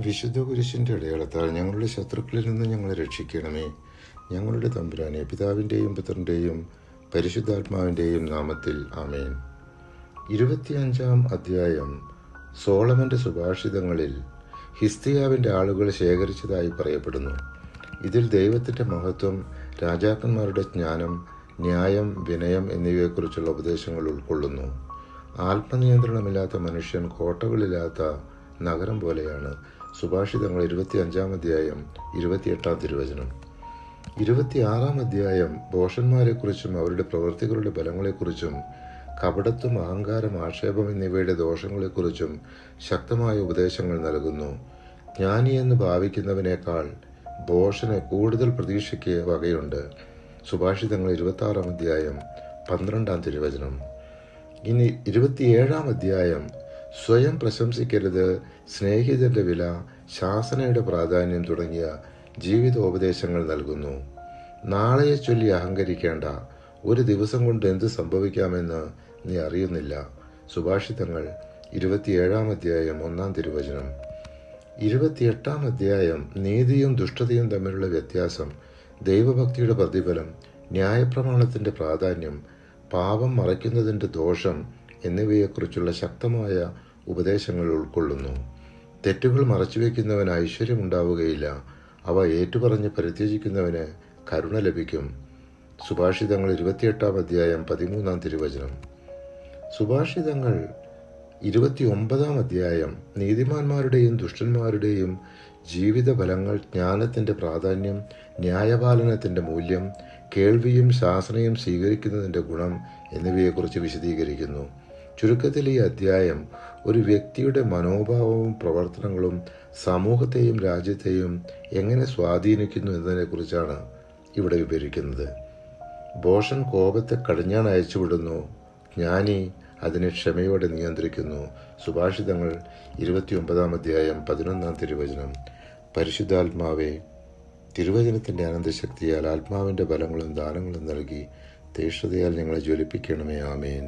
വിശുദ്ധ കുരിശിൻ്റെ അടയാളത്താൽ ഞങ്ങളുടെ ശത്രുക്കളിൽ നിന്ന് ഞങ്ങളെ രക്ഷിക്കണമേ. ഞങ്ങളുടെ തമ്പുരാനെ, പിതാവിൻ്റെയും പുത്രൻ്റെയും പരിശുദ്ധാത്മാവിൻ്റെയും നാമത്തിൽ ആമേൻ. 25-ാം അധ്യായം സോളമൻ്റെ സുഭാഷിതങ്ങളിൽ ഹിസ്തിയാവിൻ്റെ ആളുകൾ ശേഖരിച്ചതായി പറയപ്പെടുന്നു. ഇതിൽ ദൈവത്തിൻ്റെ മഹത്വം, രാജാക്കന്മാരുടെ ജ്ഞാനം, ന്യായം, വിനയം എന്നിവയെക്കുറിച്ചുള്ള ഉപദേശങ്ങൾ ഉൾക്കൊള്ളുന്നു. ആത്മനിയന്ത്രണമില്ലാത്ത മനുഷ്യൻ കോട്ടകളില്ലാത്ത നഗരം പോലെയാണ്. സുഭാഷിതങ്ങൾ 25-ാം അധ്യായം 28-ാം തിരുവചനം. 26-ാം അധ്യായം ഭോഷന്മാരെക്കുറിച്ചും അവരുടെ പ്രവൃത്തികളുടെ ബലങ്ങളെക്കുറിച്ചും കപടത്വം, അഹങ്കാരം, ആക്ഷേപം എന്നിവയുടെ ദോഷങ്ങളെക്കുറിച്ചും ശക്തമായ ഉപദേശങ്ങൾ നൽകുന്നു. ജ്ഞാനിയെന്ന് ഭാവിക്കുന്നവനേക്കാൾ ഭോഷന് കൂടുതൽ പ്രതീക്ഷയ്ക്ക് വകയുണ്ട്. സുഭാഷിതങ്ങൾ 26-ാം അധ്യായം 12-ാം തിരുവചനം. ഇനി 27-ാം അധ്യായം സ്വയം പ്രശംസിക്കരുത്, സ്നേഹിതന്റെ വില, ശാസനയുടെ പ്രാധാന്യം തുടങ്ങിയ ജീവിതോപദേശങ്ങൾ നൽകുന്നു. നാളെയെ ചൊല്ലി അഹങ്കരിക്കേണ്ട, ഒരു ദിവസം കൊണ്ട് എന്ത് സംഭവിക്കാമെന്ന് നീ അറിയുന്നില്ല. സുഭാഷിതങ്ങൾ 27-ാം അധ്യായം 1-ാം തിരുവചനം. 28-ാം അധ്യായം നീതിയും ദുഷ്ടതയും തമ്മിലുള്ള വ്യത്യാസം, ദൈവഭക്തിയുടെ പ്രതിഫലം, ന്യായപ്രമാണത്തിന്റെ പ്രാധാന്യം, പാപം മറയ്ക്കുന്നതിന്റെ ദോഷം എന്നിവയെക്കുറിച്ചുള്ള ശക്തമായ ഉപദേശങ്ങൾ ഉൾക്കൊള്ളുന്നു. തെറ്റുകൾ മറച്ചുവെക്കുന്നവന് ഐശ്വര്യമുണ്ടാവുകയില്ല, അവ ഏറ്റുപറഞ്ഞ് പരിത്യജിക്കുന്നവന് കരുണ ലഭിക്കും. സുഭാഷിതങ്ങൾ 28-ാം അധ്യായം 13-ാം തിരുവചനം. സുഭാഷിതങ്ങൾ 29-ാം അധ്യായം നീതിമാന്മാരുടെയും ദുഷ്ടന്മാരുടെയും ജീവിത ഫലങ്ങൾ, ജ്ഞാനത്തിന്റെ പ്രാധാന്യം, ന്യായപാലനത്തിന്റെ മൂല്യം, കേൾവിയും ശാസനയും സ്വീകരിക്കുന്നതിന്റെ ഗുണം എന്നിവയെക്കുറിച്ച് വിശദീകരിക്കുന്നു. ചുരുക്കത്തിൽ ഈ അധ്യായം ഒരു വ്യക്തിയുടെ മനോഭാവവും പ്രവർത്തനങ്ങളും സമൂഹത്തെയും രാജ്യത്തെയും എങ്ങനെ സ്വാധീനിക്കുന്നു എന്നതിനെക്കുറിച്ചാണ് ഇവിടെ വിവരിക്കുന്നത്. ഭോഷൻ കോപത്തെ കടിഞ്ഞാൺ അയച്ചുവിടുന്നു, ജ്ഞാനി അതിനെ ക്ഷമയോടെ നിയന്ത്രിക്കുന്നു. സുഭാഷിതങ്ങൾ 29-ാം അധ്യായം 11-ാം തിരുവചനം. പരിശുദ്ധാത്മാവേ, തിരുവചനത്തിന്റെ അനന്തശക്തിയാൽ ആത്മാവിന്റെ ബലങ്ങളും ദാനങ്ങളും നൽകി തീഷ്ണതയാൽ ഞങ്ങളെ ജ്വലിപ്പിക്കണമേ. ആമേൻ.